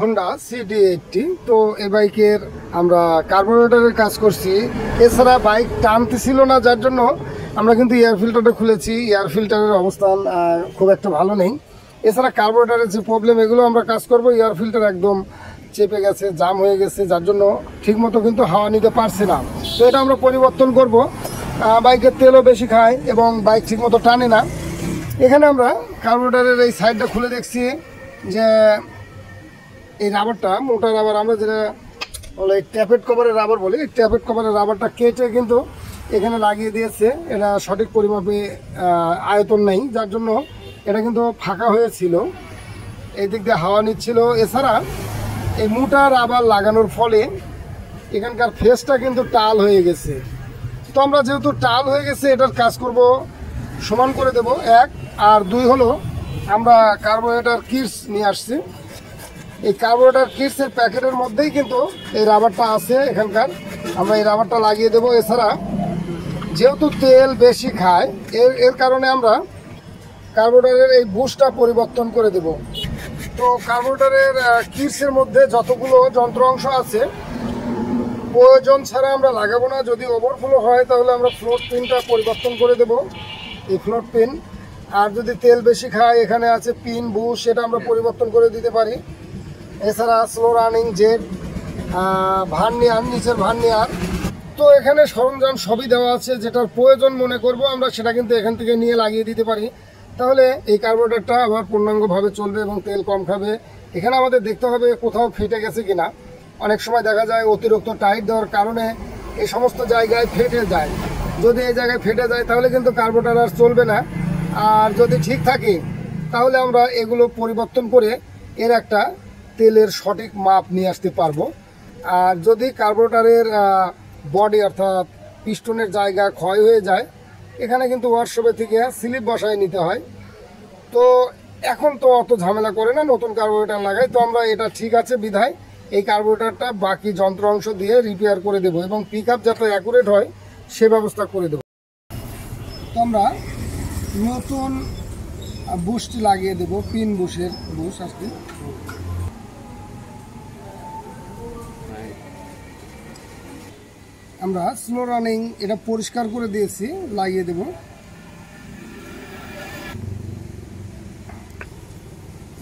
Honda CD80। তো এই বাইকের আমরা কার্বোরেটরের কাজ করছি, এছাড়া বাইক টানতেছিল না, যার জন্য আমরা কিন্তু এয়ার ফিল্টারটা খুলেছি। এয়ার ফিল্টারের অবস্থান খুব একটা ভালো নেই। এছাড়া কার্বোরেটরের যে প্রবলেম, এগুলো আমরা কাজ করব। এয়ার ফিল্টার একদম চেপে গেছে, জাম হয়ে গেছে, যার জন্য ঠিকমতো কিন্তু হাওয়া নিতে পারছে না। তো এটা আমরা পরিবর্তন করব। বাইকের তেলও বেশি খায় এবং বাইক ঠিকমতো টানে না। এখানে আমরা কার্বোরেটরের এই সাইডটা খুলে দেখছি যে এই রাবারটা, মোটা রাবার, আমরা যেটা বলে ট্যাপেট কভারের রাবার বলি, এই ট্যাপেট কভারের রাবারটা কেটে কিন্তু এখানে লাগিয়ে দিয়েছে। এটা সঠিক পরিমাপে আয়তন নেই, যার জন্য এটা কিন্তু ফাঁকা হয়েছিল, এই দিক দিয়ে হাওয়া নিচ্ছিল। এছাড়া এই মোটা রাবার লাগানোর ফলে এখানকার ফেসটা কিন্তু টাল হয়ে গেছে। তো আমরা যেহেতু টাল হয়ে গেছে, এটার কাজ করব, সমান করে দেব এক। আর দুই হলো আমরা কার্বোরেটর কিটস নিয়ে আসছি। এই কার্বোরেটর কিটসের প্যাকেটের মধ্যেই কিন্তু এই রাবারটা আছে এখানকার, আমরা এই রাবারটা লাগিয়ে দেব। এছাড়া যেহেতু তেল বেশি খায়, এর কারণে আমরা কার্বোরেটরের এই বুশটা পরিবর্তন করে দেব। তো কার্বোরেটরের কিটসের মধ্যে যতগুলো যন্ত্র অংশ আছে, প্রয়োজন ছাড়া আমরা লাগাবো না। যদি ওভারফ্লো হয় তাহলে আমরা ফ্লোট পিনটা পরিবর্তন করে দেব, এই ফ্লোট পিন। আর যদি তেল বেশি খায়, এখানে আছে পিন, বুশ, সেটা আমরা পরিবর্তন করে দিতে পারি। এছাড়া স্লো রানিং জেট, ভার্নিয়ার, নিচের ভার্নিয়ার। তো এখানে সরঞ্জাম সবই দেওয়া আছে, যেটার প্রয়োজন মনে করব আমরা সেটা কিন্তু এখান থেকে নিয়ে লাগিয়ে দিতে পারি। তাহলে এই কার্বোরেটরটা আবার পূর্ণাঙ্গভাবে চলবে এবং তেল কম খাবে। এখানে আমাদের দেখতে হবে কোথাও ফেটে গেছে কিনা। অনেক সময় দেখা যায় অতিরিক্ত টাইট দেওয়ার কারণে এই সমস্ত জায়গায় ফেটে যায়। যদি এই জায়গায় ফেটে যায় তাহলে কিন্তু কার্বোরেটর আর চলবে না। আর যদি ঠিক থাকে তাহলে আমরা এগুলো পরিবর্তন করে এর একটা তেলের সঠিক মাপ নিয়ে আসতে পারবো। আর যদি কার্বোরেটরের বডি অর্থাৎ পিস্টনের জায়গা ক্ষয় হয়ে যায়, এখানে কিন্তু ওয়ার্কশপে থেকে স্লিপ বসায় নিতে হয়। তো এখন তো অত ঝামেলা করে না, নতুন কার্বোরেটর লাগাই। তো আমরা এটা ঠিক আছে বিধায় এই কার্বোরেটরটা বাকি যন্ত্র অংশ দিয়ে রিপেয়ার করে দেবো এবং পিক আপ যাতে অ্যাকুরেট হয় সে ব্যবস্থা করে দেবো। তো আমরা নতুন বুশটি লাগিয়ে দেবো, পিন বুশের বুশ আজকে। আমরা স্লো রানিং এটা পরিষ্কার করে দিয়েছি, লাগিয়ে দেব।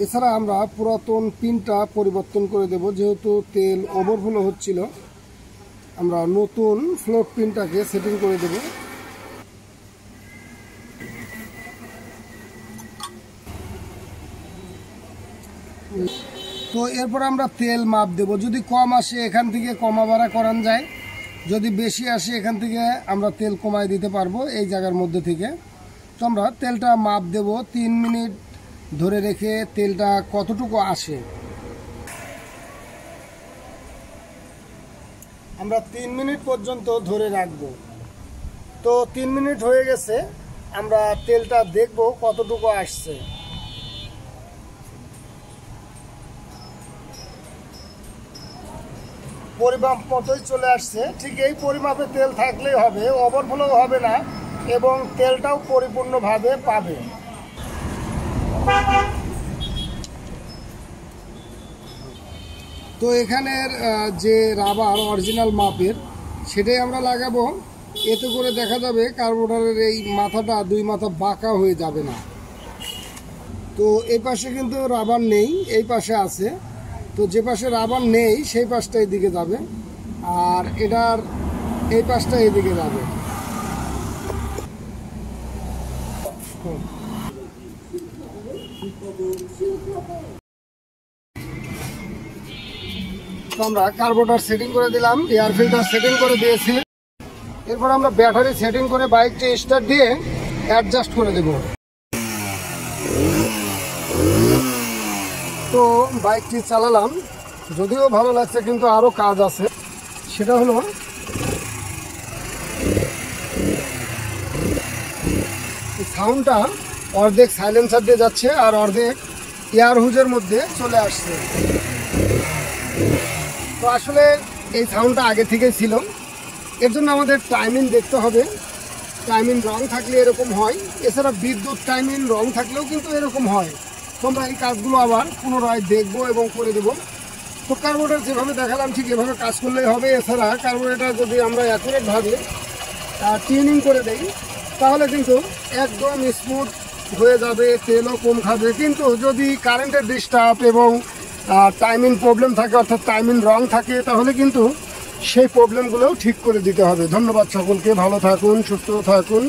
এছাড়া আমরা পুরাতন পিনটা পরিবর্তন করে দেব, যেহেতু তেল ওভারফ্লো হচ্ছিল। আমরা নতুন ফ্লোট পিনটাকে সেটিং করে দেব। তো এরপর আমরা তেল মাপ দেব। যদি কম আসে এখান থেকে কমা বাড়া করান যায়, যদি বেশি আসে এখান থেকে আমরা তেল কমায় দিতে পারবো এই জায়গার মধ্যে থেকে। তো আমরা তেলটা মাপ দেব, 3 মিনিট ধরে রেখে তেলটা কতটুকু আসে আমরা 3 মিনিট পর্যন্ত ধরে রাখবো। তো 3 মিনিট হয়ে গেছে, আমরা তেলটা দেখব কতটুকু আসছে। পরিমাপ মতোই চলে আসছে। ঠিক এই পরিমাপে তেল থাকলেই হবে, ওভারফ্লো হবে না এবং তেলটাও পরিপূর্ণভাবে পাবে। তো এখানের যে রাবার অরিজিনাল মাপের সেটাই আমরা লাগাবো। এতে করে দেখা যাবে কার্বোরেটরের এই মাথাটা 2 মাথা বাঁকা হয়ে যাবে না। তো এই পাশে কিন্তু রাবার নেই, এই পাশে আছে। তো যে পাশে রাবার নেই সেই পাশটা এদিকে যাবে, আর এটার এই পাশটা এদিকে যাবে। তো আমরা কার্বোরেটর সেটিং করে দিলাম, এয়ার ফিল্টার সেটিং করে দিয়েছি। এরপর আমরা ব্যাটারি সেটিং করে বাইকটি স্টার্ট দিয়ে অ্যাডজাস্ট করে দেব। তো বাইকটি চালালাম, যদিও ভালো লাগছে কিন্তু আরও কাজ আছে। সেটা হলো সাউন্ডটা অর্ধেক সাইলেন্সার দিয়ে যাচ্ছে আর অর্ধেক এয়ার হুজের মধ্যে চলে আসছে। তো আসলে এই সাউন্ডটা আগে থেকেই ছিল, এর জন্য আমাদের টাইমিং দেখতে হবে। টাইমিং রং থাকলে এরকম হয়, এছাড়া বিদ্যুৎ টাইমিং রং থাকলেও কিন্তু এরকম হয়। তো আমরা এই কাজগুলো আবার পুনরায় দেখবো এবং করে দেবো। তো কার্বোরেটর যেভাবে দেখালাম ঠিক এভাবে কাজ করলেই হবে। এছাড়া কার্বোরেটর যদি আমরা অ্যাকুরেটভাবে টিউনিং করে দেই তাহলে কিন্তু একদম স্মুথ হয়ে যাবে, তেলও কম খাবে। কিন্তু যদি কারেন্টের ডিস্টার্ব এবং টাইমিং প্রবলেম থাকে, অর্থাৎ টাইমিং রং থাকে, তাহলে কিন্তু সেই প্রবলেমগুলোও ঠিক করে দিতে হবে। ধন্যবাদ সকলকে, ভালো থাকুন, সুস্থ থাকুন।